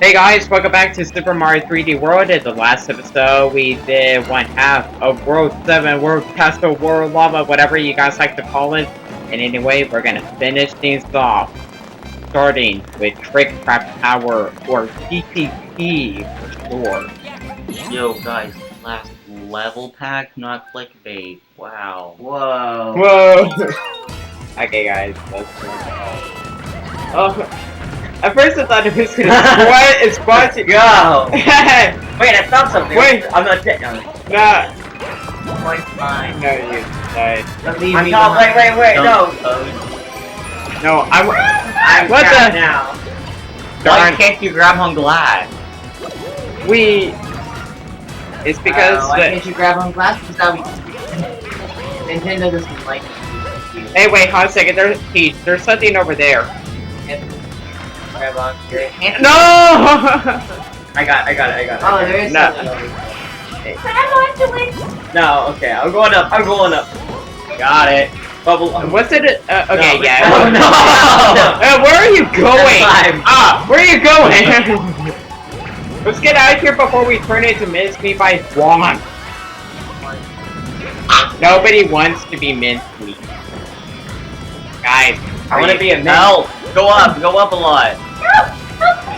Hey guys, welcome back to Super Mario 3D World. In the last episode, we did one half of World 7, World Castle, World Lava, whatever you guys like to call it. And anyway, we're gonna finish things off. Starting with Trick Trap Power, or TTP for sure. Yo guys, last level pack, not clickbait. Wow. Whoa. Whoa! Okay guys, let's go. Oh, at first I thought it was gonna spawn to Go! Wait, Wait, I found something. Wait. I'm not dead. No, nah. point's mine. No, you died. I'm not. Wait, no. No, I'm what trapped the? now. Why can't you grab on glass? It's because why can't you grab on glass? Because that would Nintendo doesn't like it. Hey, wait, hold on a second. There's something over there. Grab on your hand. No! I got it. Oh, there is No. something over there. Grab onto it. No, okay, I'm going up. Got it. Bubble. What's it? Okay, No, yeah. Oh no! Where are you going? Time. Where are you going? Let's get out of here before we turn into mincemeat by Swan. Nobody wants to be mincemeat. Guys, I want to be a No! Go up a lot.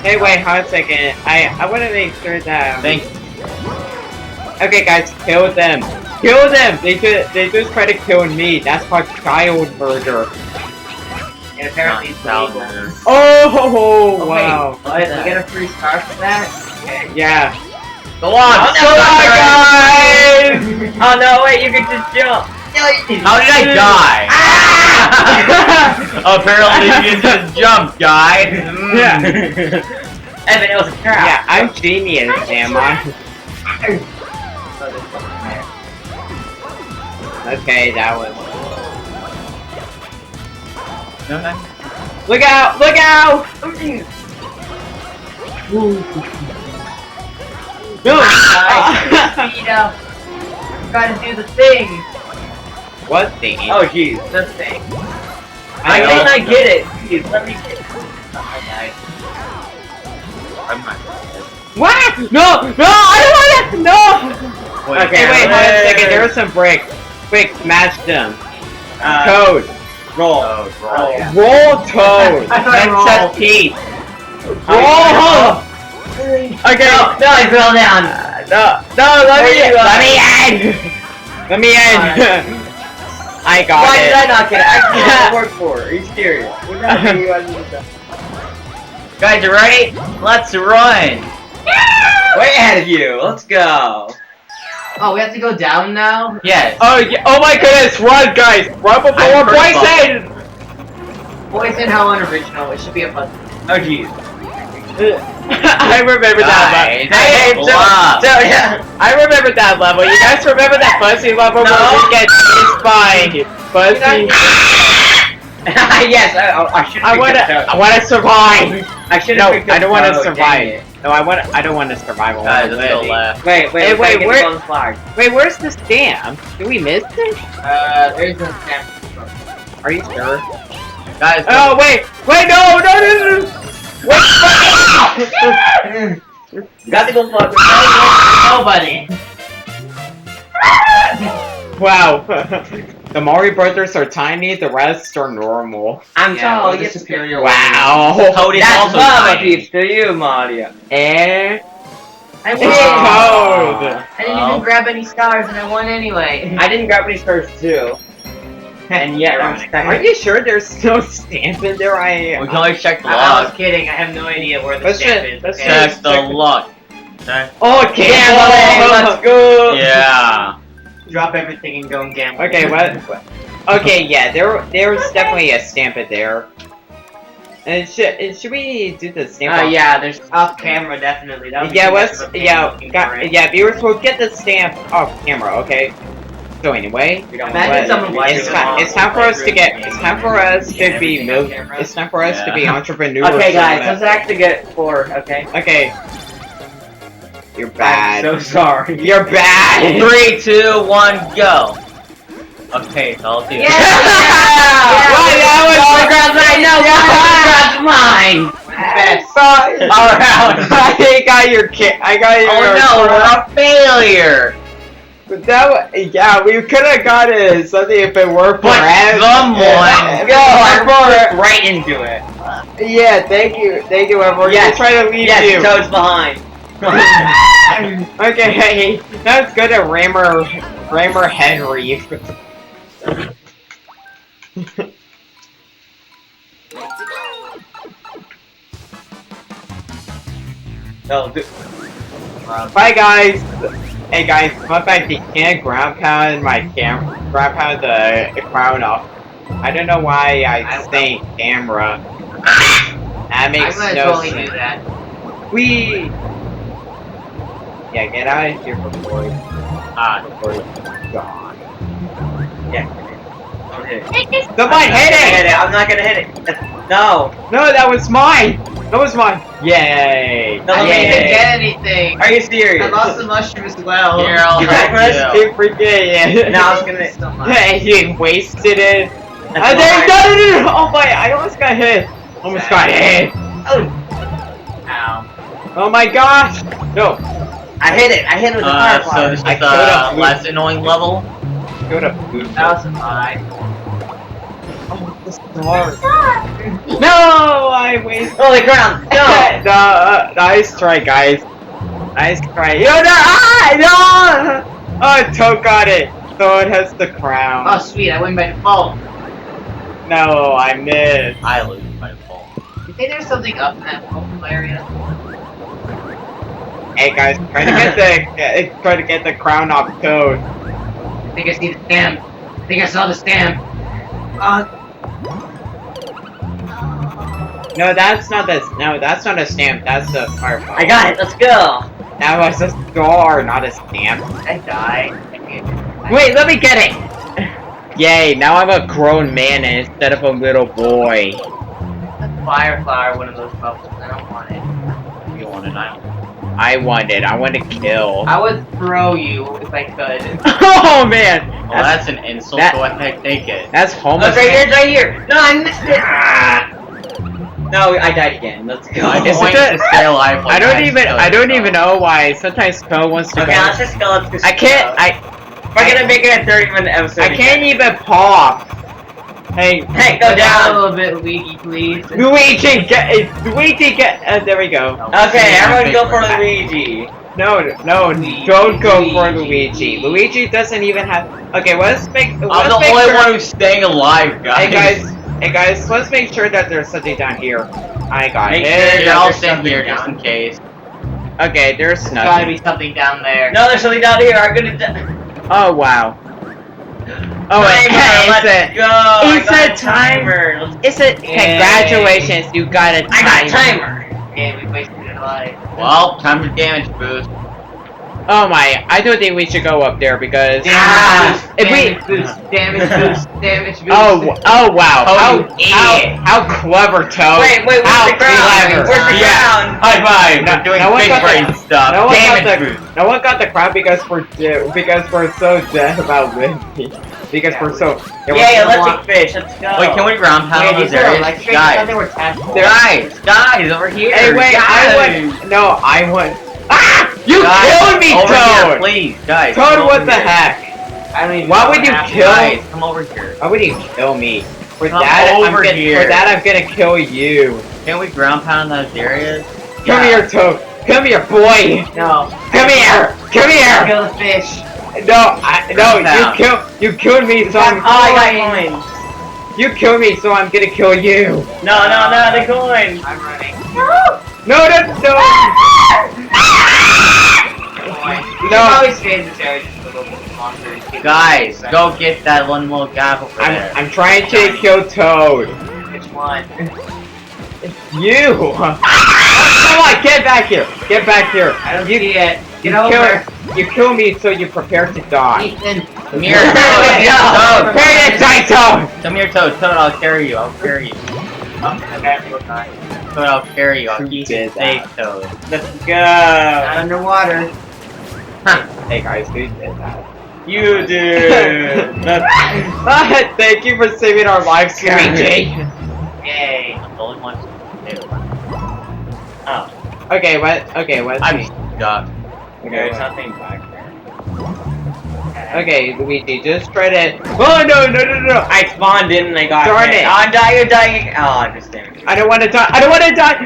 Hey, wait, hold on a second. I want to make sure that. Thank Okay, guys, kill them. Kill them. They just try to kill me. That's called child murder. And apparently it's illegal. Oh, Okay, wow. but you get a free star for that? Okay. Yeah. Go on! Oh, no, guys! Oh no, wait, you can just jump! How did I die? Apparently you just jumped, guys. Yeah. Evan, it was a trap. Yeah, I'm genius, am I? Okay, that was. Look out! Look out! No! Guys, gotta do the thing. What thing? Oh jeez, this thing. I I know. think I get it. Please, let me get it. Oh, I died. I'm not. What? No! No! I don't want it! No! Okay, wait, hold on a second. There was some bricks. Quick, smash them. Toad. Roll. Oh, Oh, yeah. Roll Toad. I thought I Princess rolled. Peach. Oh, Roll! Okay. No, I fell down. No, let me in! Let me in! I got Why it. did I not get it? I can't work for it. Are you serious? Guys, you ready? Let's run! Way ahead of you. Let's go. Oh, we have to go down now? Yes. Oh, yeah. Oh my goodness, run guys! Run before I'm poison! Poison, how unoriginal. It should be a puzzle. Oh jeez. I remember that Guys, level. wow. Yeah, I remember that level. You guys remember that Fuzzy level where we get chased by Fuzzy? Yes, I should. I wanna survive. I should. No, I don't want to survive. No, I don't want to survive. I Guys, wanna let's go live. left. Wait, Hey, wait, wait, where- on the flag. Wait, where's the stamp? Did we miss it? There's no stamp. Are you sure? Guys, Oh wait, no! Wait, Got to go fuck with nobody. wow. The Mario Brothers are tiny, the rest are normal. I'm Yeah, tall. we're the You're superior Wow. Toad is That's also lava tiny. peeps to you, Mario. Eh? I It's won. Toad. I didn't even grab any stars, and I won anyway. I didn't grab any stars too. And yet, Are you sure there's no stamp in there? We can always check the I was log. kidding. I have no idea where the Let's stamp check- is. let's okay? Check the log. Okay. Okay. Gambling, let's go. Yeah. Drop everything and go and gamble. Okay, what? Okay, yeah, there's definitely a stamp in there. And should we do the stamp? off- Yeah, there's off camera definitely. That would be Yeah, too much let's of a pain looking for it. yeah, viewers will get the stamp off camera, okay? So anyway, Imagine someone watching it's time for us to be entrepreneurs. Okay, guys, let's actually get 4. Okay. Okay. You're bad. I'm so sorry. You're bad. 3, 2, 1, go. Okay, so I'll do it. Yeah! Why, that was grab mine! No, grab mine! Best. Alright. I got your kit. I got your. Oh no, we're a failure! But yeah, we could have gotten something if it were for But someone go right into it. Yeah, thank you, everyone. Yes. Try to leave Yes, you. Toad's behind. Okay, that's good at Rammer Henry. No, dude. Bye guys. Hey guys, my bad. You can't ground pound ground pound the crown off. I don't know why I say camera. That makes I'm gonna no totally sense. do that. Yeah, get out of here before he's gone. Yeah. Okay. Someone hit it! I'm not gonna hit it. No. No, that was mine! That was mine! Yay! No, I didn't even Yay. get anything. Are you serious? I lost the mushroom as well. Here, I'll help you. You forget. No, I was gonna. So much. Hey, you wasted it. That's No! Oh my! I almost got hit. Almost got hit. Ow. Oh my gosh! No. I hit it. I hit it with the firefly. So this is I could've- less annoying level. Go to food. That was a lie. Oh, the star. No! I wasted. Holy ground. No. Nice try, guys. Nice try. Yo, no! Ah! No! Oh, Toad got it. Toad has the crown. Oh, sweet. I win by default. No, I missed. I lose by default. You think there's something up in that purple area? Hey guys, try to get the crown off Toad. I think I see the stamp. I think I saw the stamp. No, that's not a stamp. That's the firefly. I got it. Let's go. That was a star, not a stamp. I died. Wait, let me get it. Yay! Now I'm a grown man instead of a little boy. Firefly or one of those bubbles. I don't want it. You want it? I don't. I want it. I want to kill. I would throw you if I could. Oh man! Well, that's an insult. that- Go ahead and take it. That's homeless. Look, right here, right here. No, I missed it. No, I died again. Let's go. Isn't Going it- to stay alive. Like I don't even know why. Sometimes Toad wants to Okay, go. let's just go. Let's just I can't. We're gonna make it a 30-minute episode. I can't even pop. Hey, Hey, go A down. little bit, Luigi, please. Luigi, get. There we go. Okay, everyone go for Luigi. No, don't go for Luigi. Luigi doesn't even have. Okay, let's make. I'm the Let's only make one sure. who's staying alive, guys. Hey guys, let's make sure that there's something down here. I got Make it. sure you're all there's staying something here just down. in case. Okay, there's There's gotta nothing. be something down there. No, there's something down here. I'm gonna. Oh wow. Oh, Let's it's go. it's I got a timer. It's a congratulations, you got a timer. I got a timer. Okay, we wasted it alive. Well, time for damage boost. Oh my, I don't think we should go up there because Damage boost, damage boost, damage boost. oh wow, Oh, you idiot. how clever, Toad. Wait, where's How the ground? clever. Where's the Yeah. ground? High five. No- We're doing no one big got the- brain stuff. No one, damage got the, boost. no one got the crown because we're so dead about living. Because Yeah, we're so. Yay, we're- electric fish. Let's go. Wait, can we ground pound Wait, those these are areas? electric. I thought they Guys, were tactical. guys, over here. Hey, wait, guys. I want. Ah! You Guys, killed me, over Toad! Here, please, guys. Toad, come what over the here. heck? I don't even Why know would what you happened. kill- Guys, come over here. Why would you kill me? For Come that, over here. For that, I'm gonna kill you. Can we ground pound those areas? Come here, Toad. Come here, boy. No. Come here. Come here. Kill the fish. No, Ground you killed me, so I'm. Oh, I got coins. You killed me, so I'm gonna kill you. No, the coins. I'm running. No. You No. can always stay in this area just a little bit longer. Guys, go get that one little guy over there. I'm trying to kill Toad. Which one? You. Come on, get back here. Get back here. I don't You see it. Get you over. You kill me, so you prepare to die. Ethan. Come here, Toad. Toad. Prepare to die, Toad. Come here, Toad. Toad, I'll carry you. Okay, I feel fine. Toad, I'll carry you. I'll Who keep you did safe, that? Toad. Let's Not go. underwater. Hey guys, who did that? You did. Thank you for saving our lives, Luigi. Yay. I'm the only one to do it. Oh, Okay, what? Okay, what's I'm me? stuck. Okay, There's what? nothing back there. Okay, Luigi, just try to. Oh no! I spawned in and I got Darn hit. it. Oh, I'm dying, you're dying. Oh, I'm just staring. I don't want to die. I don't want to die.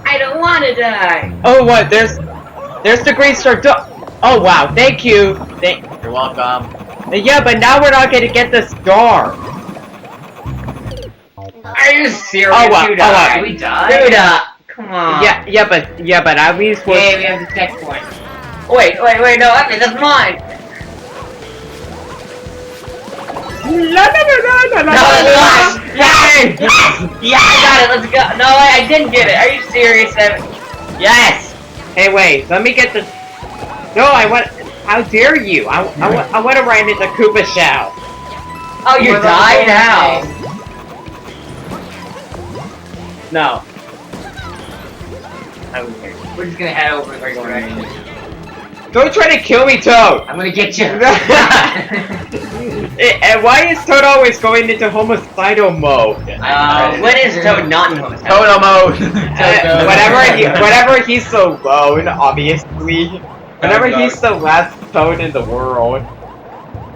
I don't want to die. Oh, what? There's the green star. Oh wow! Thank you. You're welcome. Yeah, but now we're not gonna get the star. Are you serious? Oh, wow. Who Oh, wow. died? We died? Dude, come on. Yeah, but at least we're. Yeah, we have the checkpoint. Wait, no, Evan, that's mine. La. No, yes! Yeah, I got it, let's go. No, I didn't get it. Are you serious, Evan? Yes! Hey, wait. Let me get the. No, I want. How dare you? I want to ride into Koopa Shell. Oh, you We're died going now. No. I was here. We're just gonna head over in this direction. Don't try to kill me, Toad. I'm gonna get you. And why is Toad always going into homicidal mode? When is Toad not in homicidal? Total mode. Whenever he's alone, obviously. Whenever he's the last Toad in the world.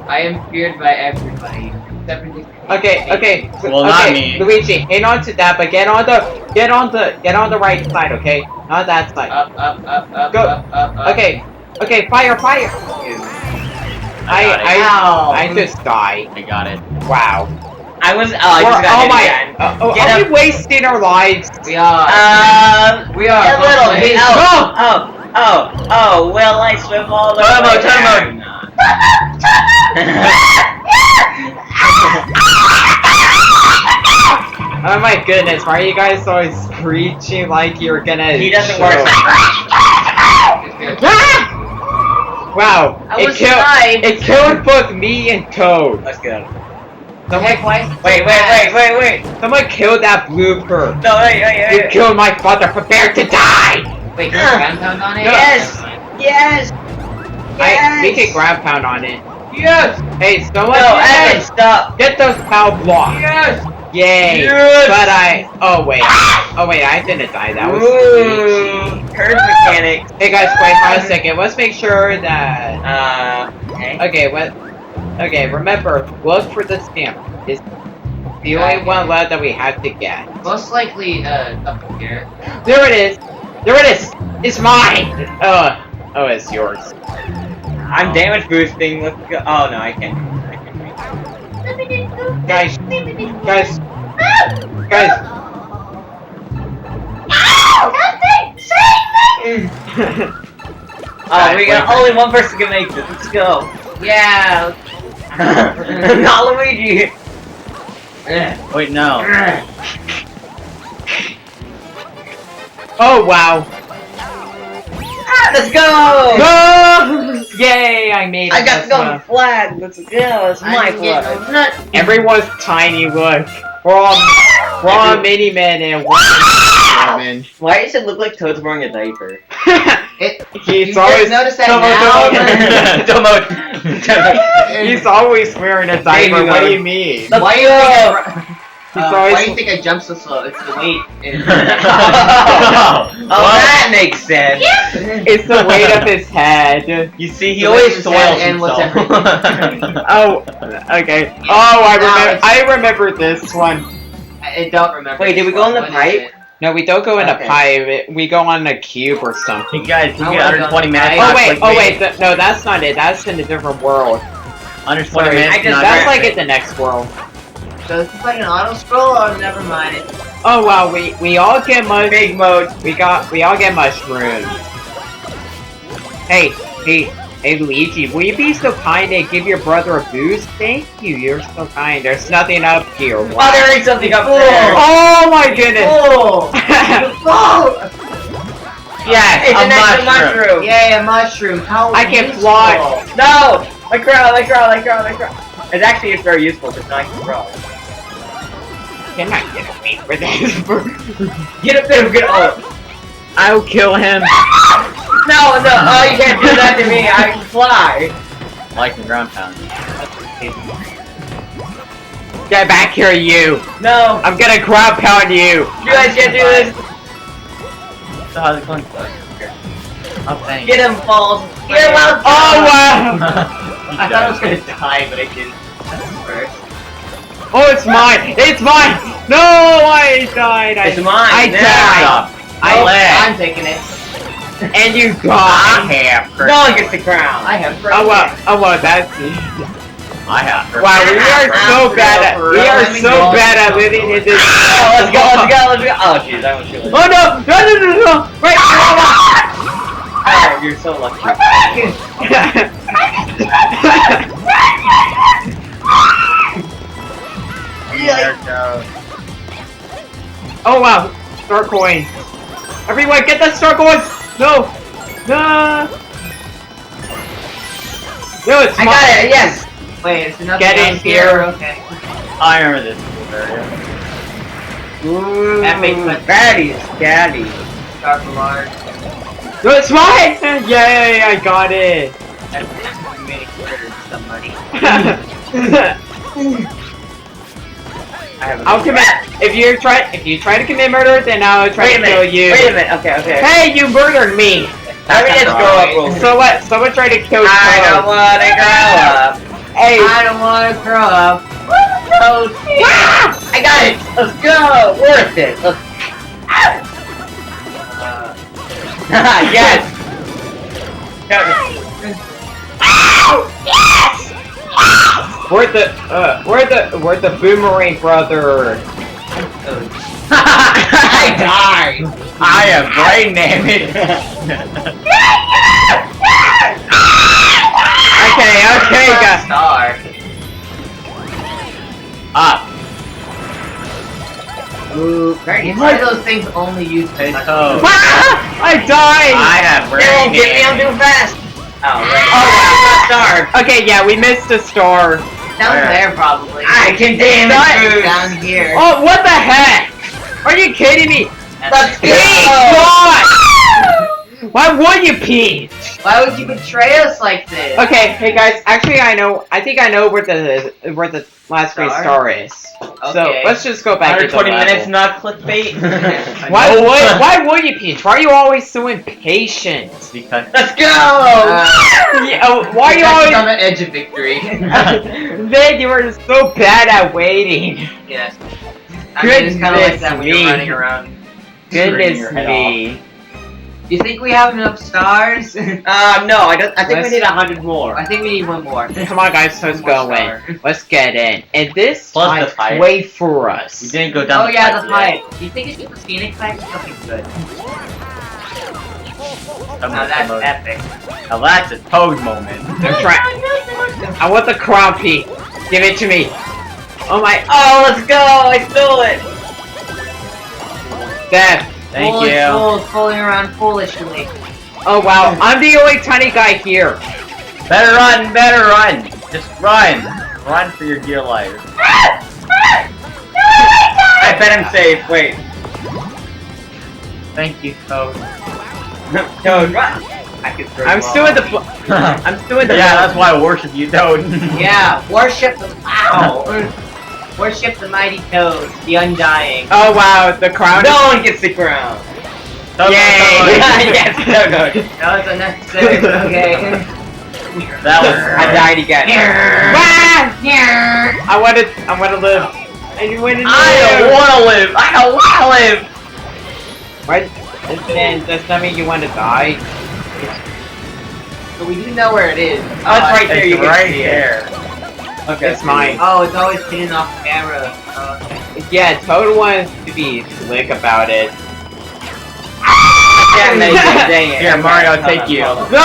I am feared by everybody. Except for these Okay. Well, okay, not me. Luigi, hang on to that, but get on the right side, okay? Not that side. Up. Go. Okay, fire! I just died. I got it. Wow. I just got hit again. Get Are up. we wasting our lives? We are. We are. a little bit. Please. Oh, will I swim all the Turn way mode, turn there? mode. Oh my goodness, why are you guys always screeching like you're gonna He doesn't choke? work. Ah! Wow, I was alive. it killed both me and Toad. Let's go. Heck, why is it so Wait. Someone killed that blooper. No, You wait. killed my father, prepare to die! Wait, can we ground pound on it? Yes. Yes. We can grab pound on it. Yes! Hey, someone No, Evan, stop. get those power blocks. Yes! Yay! Yes! But oh wait, I didn't die. That was Ooh, Luigi. curse mechanics. Hey guys, wait for a second. Let's make sure that. Okay. Okay, remember, look for the stamp. It's the only one left that we have to get. Most likely, up here. There it is! It's mine! Oh, it's yours. I'm damage boosting. Let's go. Oh no, I can't. Guys. Oh, we got only one person can make this. Let's go. Yeah! Not Luigi. Wait, no. Oh wow! Let's go. No! Yay! I made it. I got this the one. flag. Let's go. It's my flag. Everyone's tiny. Look, we're all mini men and one woman. Why does it look like Toad's wearing a diaper? He's always notice that now? He's always wearing a diaper. What do you mean? Let's Why do you go. why do you think I jump so slow? It's the weight. Oh, that makes sense. It's the weight of his head. You see, he The always weight of his head soils and what's himself. Oh, okay. Oh, I remember this one. I don't remember. Wait, did we this go in one. the What is pipe? it? No, we don't go in Okay. a pipe. We go on a cube or something. Hey guys, you I get wanna under go 20 on minutes. the Oh pipe. wait, no, that's not it. That's in a different world. Under 20 Sorry, minutes. that's like in the next world. So is this like an auto scroll or never mind it? Oh wow, we all get big mode. we all get mushrooms. Hey, Luigi, will you be so kind and give your brother a boost? Thank you, you're so kind. There's nothing up here. Oh, there is something up there. Oh my goodness! Oh! Yeah, it's an extra mushroom. Yay, a mushroom. How I can useful. fly. No! My crow. It's actually very useful because now I can grow. Can I get away for this? Get a bit of good. Oh. I'll kill him. No, oh, you can't do that to me. I can fly. Like the ground pound. Get back here, you! No, I'm gonna ground pound you! you guys can't do this. still has a coin stuck. Oh, thanks. Get him, Falls! You're welcome! Oh wow! I thought I was gonna die, but I didn't. First. Oh, it's mine! It's mine! No, I died! It's mine! I died! I'm taking it. And you I got have first. No one gets the crown! I have first. Oh well, that's... I have first. Wow, we are so bad at... We are so bad at living in this... Oh, let's go! Oh, jeez, I almost killed it. Oh no! Right! Oh, you're so lucky. There it goes. Oh wow! Star coins! Everyone, get the star coins! No! No! No, it's I mine. got it, yes! Wait, it's another Get in here. Okay. I remember this area. Ooh. Epic, but Daddy. Star for large. No, it's mine! Yay, I got it! You made it murdered somebody. I'll commit. If you try to commit murder, then I'll try to kill you. Wait a minute. Okay. Hey, you murdered me! Let me just grow up real quick. So what? Someone tried to kill you. I don't want to grow up. Hey! I don't want to grow up. Oh, I got it. Let's go. Worth it. Let's... yes. We're the boomerang brother. I died. I have brain damage. Okay, guys. Star. Up. Ooh, why do those things only use Hey, touch? Toad. I died. I have brain They won't get me, I'm damage. too fast! Oh, right. Oh, Star. Okay, yeah, we missed a star. Down Where? there, probably. I can damage Not- food. Down here. Oh, what the heck? Are you kidding me? Let's Peach, go. God! Why would you, Peach? Why would you betray us like this? Okay, hey guys. Actually, I think I know where the last great star is. So Okay. let's just go back. 120 to the minutes, level. not clickbait. Why would you, Peach? Why are you always so impatient? Because let's go. Yeah, why are you on always? the edge of victory. Then you were so bad at waiting. Yes. I mean, it's kind of like that when Goodness you're me. running around. Goodness your head me. You think we have enough stars? No, I don't. I think Let's- we need 100 more. I think we need one more. Come on, guys, let's One go more in. star. Let's get in. And this Plus the might pipe. wait for us. We didn't go down. Oh yeah, the pipe pipe. Do you think it's just the Phoenix pipe? Something good. yet. Now that's epic. Now that's a Toad moment. I'm trying. I want the crown, Pete. Give it to me. Oh my. Oh, let's go! I stole it. Death. Thank Foolish you. fools fooling around foolishly. Oh wow. I'm the only tiny guy here. Better run, better run. Just run. Run for your dear life. I bet I'm safe. Wait. Thank you, Toad. Toad, run. I could throw I'm you still off. in the. I'm still in the. Yeah, that's why I worship you, Toad. Yeah, worship the worship the mighty Toad, the undying. Oh wow. The crown. No one gets the crown. Toad, Yay. yes, Toad. That was unnecessary, but okay. That was. I died again. Ah! I want to live. I want to live. I don't want to live. I don't want to live. What? Then does that mean you want to die? But we do know where it is. Oh, it's right there. it's You can right see here. it. Okay, It's mine. Oh, it's always hidden off camera. Oh, okay. Yeah, Toad wants to be slick about it. Dang it. Here, Mario, take you. No! No,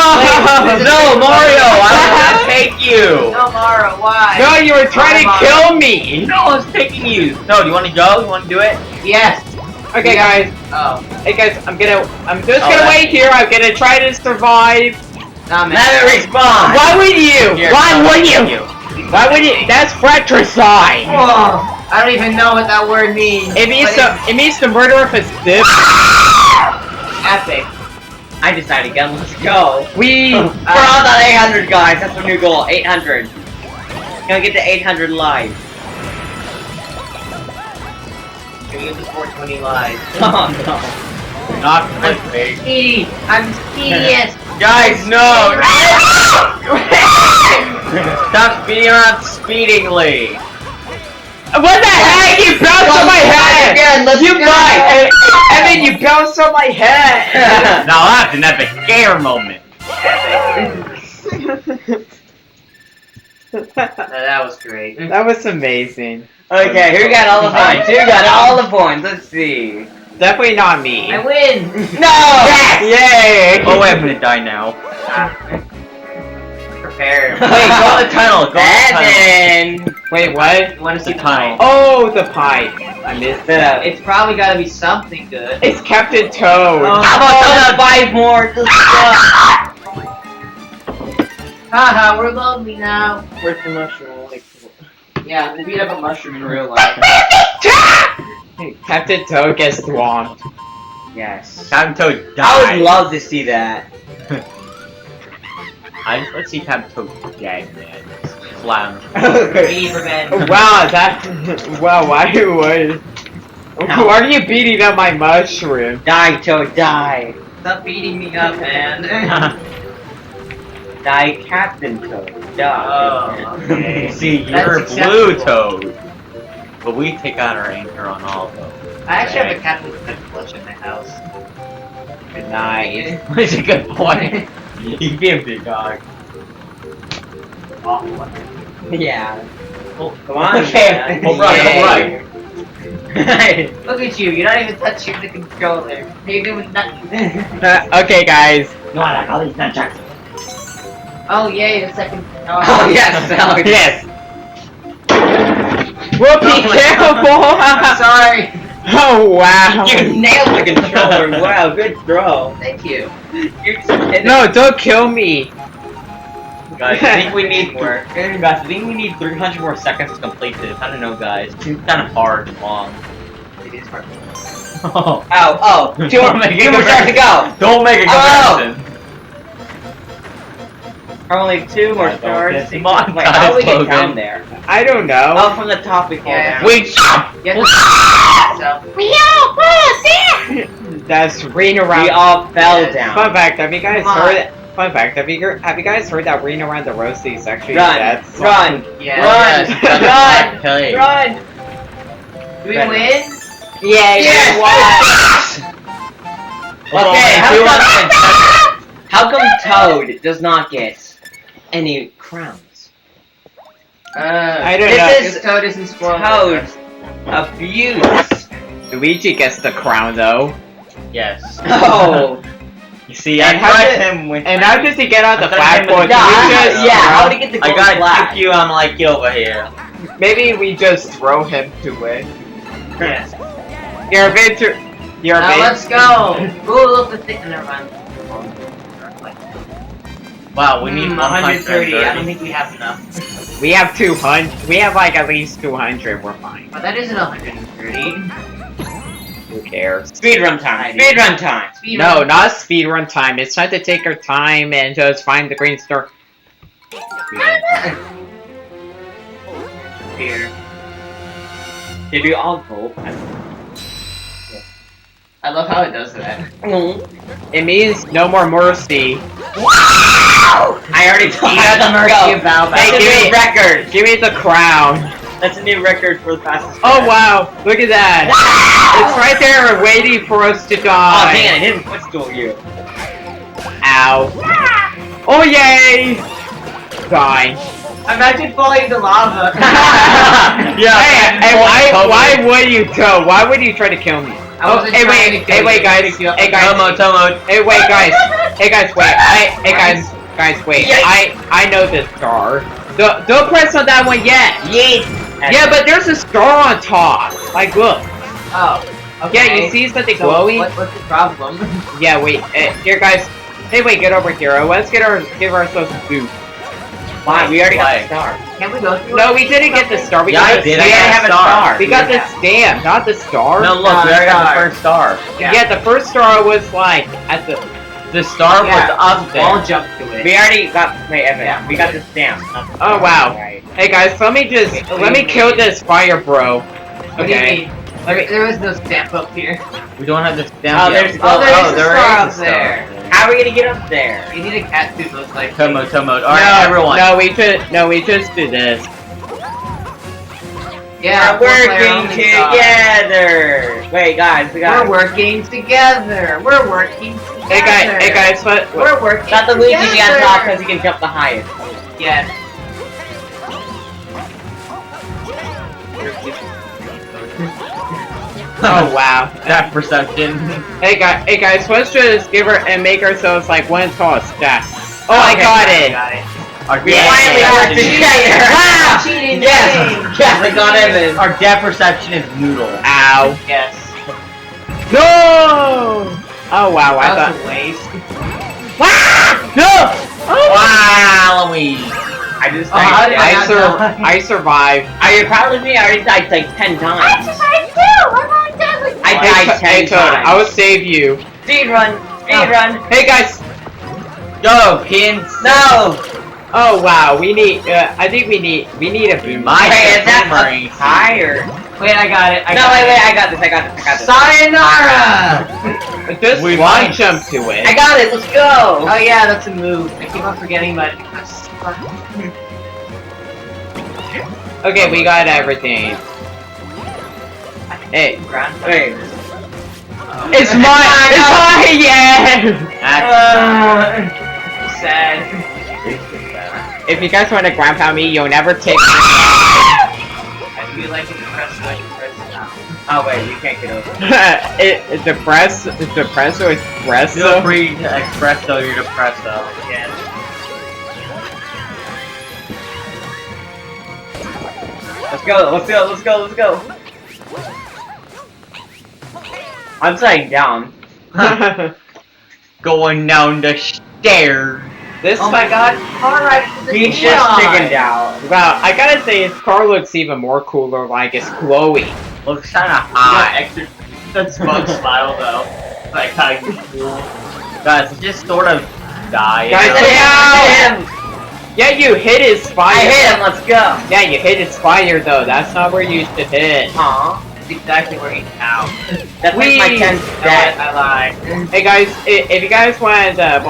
Mario, I don't want to take you. No, Mara, why? No, you were trying to kill me! No, I was taking you. No, do you want to go? You want to do it? Yes. Okay, guys. Oh. Hey, guys, I'm just Oh, gonna that's- wait here. I'm gonna try to survive. Nah, man. Never respawn. Why would you? Here, Why Toad, would thank you? Why would you? That's fratricide. Whoa. I don't even know what that word means. It means but it means the murder of a stiff. Epic. I decided again. Let's go. We. We're on that 800, guys. That's our new goal. 800. Gonna get to 800 lives. Can we get to 420 live? Oh no. Not clickbait. Speedy. I'm tedious. Guys, no! Stop speeding around speedingly. What the heck? You bounced on my head! Again, let's You go. bounced! I mean, you bounced on my head! Now that's an epic scare moment. That was great. That was amazing. Okay, who got all the points? Who got all the points? Let's see. Definitely not me. I win. No! Yay! Oh wait, I'm gonna die now. Prepare. Wait, go on the tunnel. Go on the tunnel. Seven. Wait, what? You want to see The the tunnel. tunnel? Oh, the pipe. I missed that. It's probably gotta be something good. It's Captain Toad. Oh. How about 5 more? Just Haha, we're lonely now. Where's the mushroom? Like, Yeah, we beat up a mushroom in real life. Captain Toad gets swamped. Yes. Captain Toad died. I would love to see that. Let's see Captain Toad dead, man. Flat. We need revenge. Wow, that. Wow, why would? Why are you beating up my mushroom? Die, Toad, die. Stop beating me up, man. Die, Captain Toad, die. Oh, okay. See, That's you're Blue acceptable. Toad. But we take out our anger on all of them. I actually have a Captain Toad plush in my house. Good night. That's a good point. You be a big dog. Oh, Yeah. oh, come on. Okay. man. Hold right, hold right. Look at you, you're not even touching the controller. You're doing nothing. Okay, guys. No, I like all these nunchucks. Oh, yay, the second. Oh, yes. Oh, Yes. Whoopie, careful! I'm sorry. Oh wow. You nailed the controller. Wow, good throw. Thank you. You just hit it. No, don't kill me. Guys, I think we need guys, I think we need 300 more seconds to complete this. I don't know, guys. It's kind of hard and long. It is hard. Oh, Oh, 2 more, Don't make it 2 more stars to go. Don't make a Oh! comparison. Only 2 more Guys, don't stars. piss him off, Wait, how do we guys, get down Logan. there? I don't know. Oh, from the top we fall Yeah. down. Wait, stop! You have to That's Reno We around. all fell Yes. down. Fun fact: Have you guys Come on. heard? Fun fact: Have you guys heard that Reno around the roasty is actually Run, dead? run, Yeah. run, Yes. run, run. Do we win? Yeah. Yes. Okay, how come Toad does not get any crowns? I don't This know. is- This Toad isn't spoiled. Toad's abuse. Luigi gets the crown though. Yes. Oh. You see, I And how tried did- him with. And how does he get out the I thought him flagpole? with Do the- we Yeah, just yeah, how throw- did he get the I gold gotta flag? kick you. I'm like, get over here. Maybe we just throw him to it. Yes. You're a victor. You're a Now victor. let's go. Ooh, look the thing. Never mind. Wow, we need 130. I don't 130. think we have enough. We have 200. We have like at least 200. We're fine. But that isn't 130. Who cares? Speedrun time. Speedrun time. Speed No, run. not speedrun time. It's time to take our time and just find the green star. Here. Did we all go? I love how it does that. It means no more mercy. I already told You got the mercy of Valve. That's Hey, a give new me- record. Give me the crown. That's a new record for the fastest. Oh wow, look at that. It's right there waiting for us to Oh die. man, I didn't footstool you. Ow. Oh yay! Die. Imagine falling into lava. Hey, why would you go? Why would you try to kill me? I Oh, wasn't hey trying wait, to kill hey wait you. guys, hey guys, Tomo. hey wait guys, hey guys wait, hey guys wait, Yes. I know this star. Don't press on that one yet. Yeet. Yeah, but there's a star on top. Like look. Oh. Okay. Yeah, you see something So, glowy? what's the problem? Yeah, wait, here guys. Hey wait, get over here. Let's give ourselves a boost. Why? We already got Why? the star. Can we go through No, it? we didn't get the star. We Yeah, got I the did. stamp. I have a star. We got the stamp, not the star. No, look, we already got the first star. Yeah, the first star was like at the. The star was Yeah. up I'll there. jump to it. We already got. Wait, Evan. Yeah. We got the stamp. not the Oh star. wow. Right. Hey guys, let me kill this fire bro. What do you Okay. mean? There was no stamp up here. We don't have the stamp Oh, yet. there's Oh, there's a there star is up a star there. How are we gonna get up there? You need a cat suit, looks like. Tomo. Alright, everyone. we just do this. Yeah, We're four-player working only star. together. Wait, guys, We're working together. We're working together. Hey guys, what? We're working Not the Luigi on together. top because he can jump the highest. Yes. Oh wow. That perception. Hey guys, let's just give her and make ourselves like one tall stack. Oh, I Okay, got it. We Yeah. finally worked together. Ah! Cheating Yes, game. yes, I got Evan. Our depth perception is noodle. Ow. Yes. No! Oh wow, I That thought. was a waste. No! Wow, Louise. I just Oh, how died. did I survived. Are you proud of me? I already died like 10 times. I died 10 Hey Toad, times. I will save you. Speed run. Speed run. Hey guys. Go, kids. No. Oh wow, we need. I think we need a boom. My Wait, is that boomerang. up higher? Wait, I got it. No, wait, I got this. Sayonara! Just We one might. jump to it. I got it. Let's go. Oh yeah, that's a move. I keep on forgetting, but Okay, we got everything. Hey, Wait. it's mine! It's mine! Yeah! sad. If you guys want to grandpa me, you'll never take me. I feel like it's press when you press it now. Oh wait, you can't get over. It's depresso, Feel espresso. free to espresso your depresso. Again. Let's go. I'm sliding down. Going down the stairs. This Oh my god. Alright, He's just chickened out. Wow, I gotta say, his car looks even more cooler, like it's glowy. Looks kinda hot. Extra. That smug smile though. Like how you cool. Guys, it just sort of die. Guys, you know? I hit him. Yeah, you hit his fire. I hit him. Let's go. Yeah, you hit his fire though. That's not where you should hit. Aw. That's exactly where he's now. That's like my 10th death. I lied. Hey guys, if you guys want the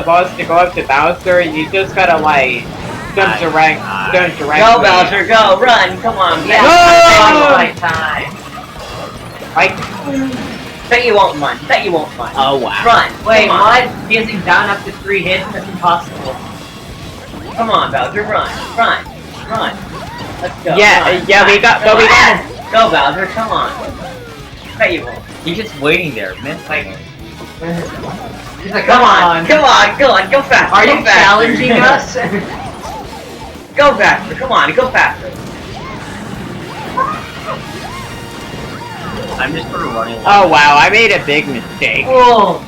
boss to go up to Bowser, you just gotta like jump direct. Go, Bowser, go, run, come on. Yeah, No! my time. Like, Bet you won't run. oh wow. Run. Wait, come on. what? Getting down up to 3 hits? That's impossible. Come on, Bowser, run. Let's go. Yeah, run, yeah, run, we got run. Go, Bowser, come on. Bet you won't. He's just waiting there, man. Like, he's like, Come on, go faster. Are go you faster. challenging us? Go faster, come on, go faster. I'm just sort of running along. Oh wow, I made a big mistake. Oh,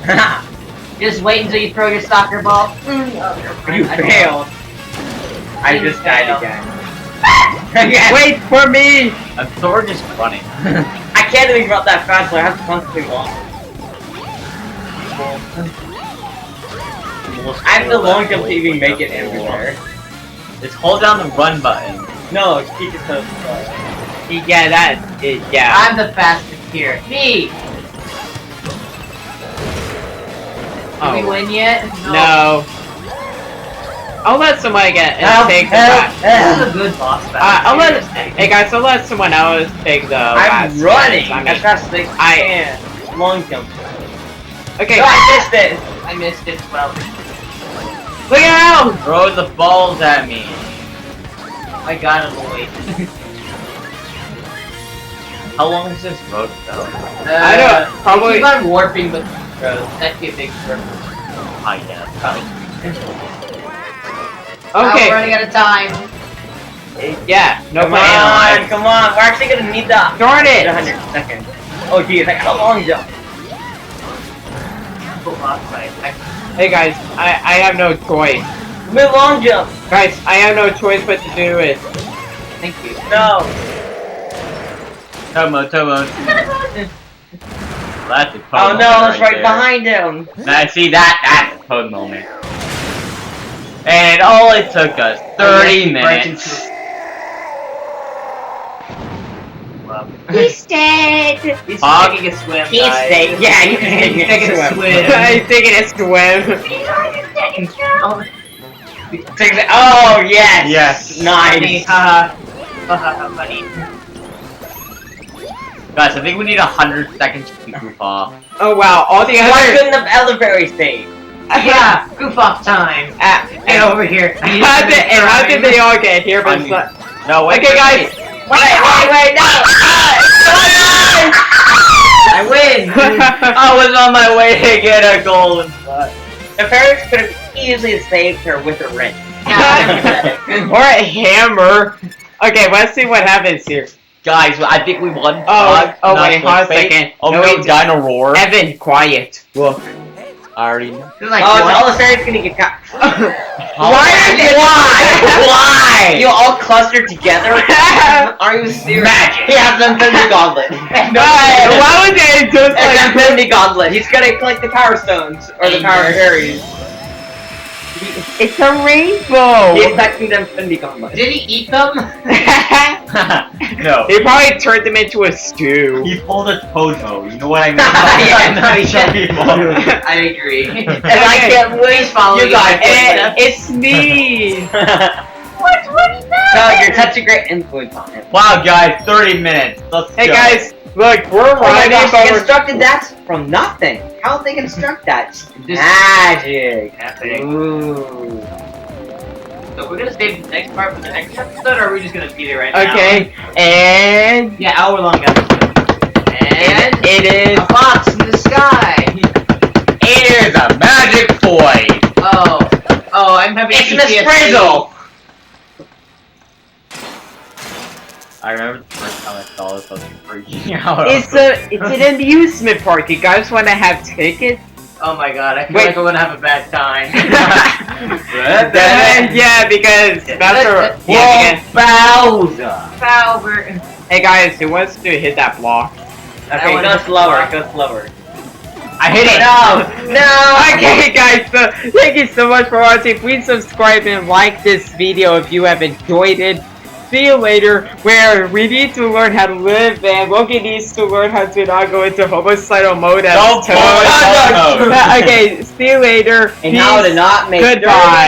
just wait until you throw your soccer ball. You failed. I just died again. Wait for me! I'm sort of just running. I can't even run that fast, so I have to constantly walk. I have to long jump to even make it everywhere. Just hold down the run button. No, keep it so Yeah, yeah. I'm the fastest here. Me! Did we win yet? No. I'll let somebody get take the This is a good boss battle. hey guys, I'll let someone else take the I'm last running chance. as fast as I can. Long jump. Okay, No, I missed it. I missed it. Well, look out! Throw the balls at me. I got it away. How long is this road though? I don't- probably- Keep on warping with throws. That'd be a big throw. I guess. Oh, Okay, we're running out of time. yeah, no Come plan. on, come on. We're actually gonna need that. Darn it! 100 seconds. Oh geez, I got a long jump. Hey guys, I have no choice. Move long jump. Guys, I have no choice but to do it. Thank you. No. Tomo. That's a Toad Oh moment no, it's right there. behind him. Now see that's a Toad moment. And all it took us 30 minutes. Well, He's dead. He's Huh? taking a swim, He's guys. taking- yeah, he's taking a swim. He's taking a swim. Oh, yes! Yes. Funny, Nice. haha. Haha, funny. Guys, I think we need 100 seconds to goof off. Oh wow, all the Why other. couldn't the elderberry stay? Yeah, goof off time. Get over here. How did they all get here? But it's not... No, wait. Okay, guys. Wait, no! I win! I was on my way to get a golden spot. The fairies could have easily saved her with a wrench. Or a hammer. Okay, let's see what happens here. Guys, I think we won. Oh, wait, hold on a second. Oh, No, no, wait, Dino Roar. Evan, quiet. Look. I already know. Like, Oh, what? all the fairies gonna get caught. Why? Why? You all clustered together? Are you serious? Magic. He has an Infinity Gauntlet. Why would they just It's an like... Infinity Gauntlet. He's gonna collect the Power Stones or the Power Fairies. It's a rainbow! He's collecting the Infinity Gauntlet. Did he eat them? No. He probably turned them into a stew. He pulled a Tojo. You know what I mean? Yeah, no, he Some did. people. I agree. And I can't wait. Following You guys. It's me! What is that? No, you're such a great influence on him. Wow, guys, 30 minutes. Let's Hey go. guys, look, we're Oh my running, gosh, but they we're... constructed that from nothing. How did they construct that? Just Magic. happening. Ooh. So we're gonna save the next part for the next episode, or are we just gonna beat it right now? Okay, and... Yeah, hour-long episode. And it is... a fox in the sky. It is a magic toy. Oh, I'm having It's PTSD. Miss Frizzle. I remember the first time I saw this, I was freaking out. It's an amusement park. You guys want to have tickets? Oh my god, I feel Wait. like I'm gonna have a bad time. Yeah, because that's our... Yeah, because... Bowser. Hey guys, who wants to hit that block? Okay, one go is- slower, go slower. I hit it! No! Okay guys, so thank you so much for watching. Please subscribe and like this video if you have enjoyed it. See you later, where we need to learn how to live and Logan needs to learn how to not go into homicidal mode as Don't Toad. go into mode. Okay, see you later. And how to Peace. not make Goodbye.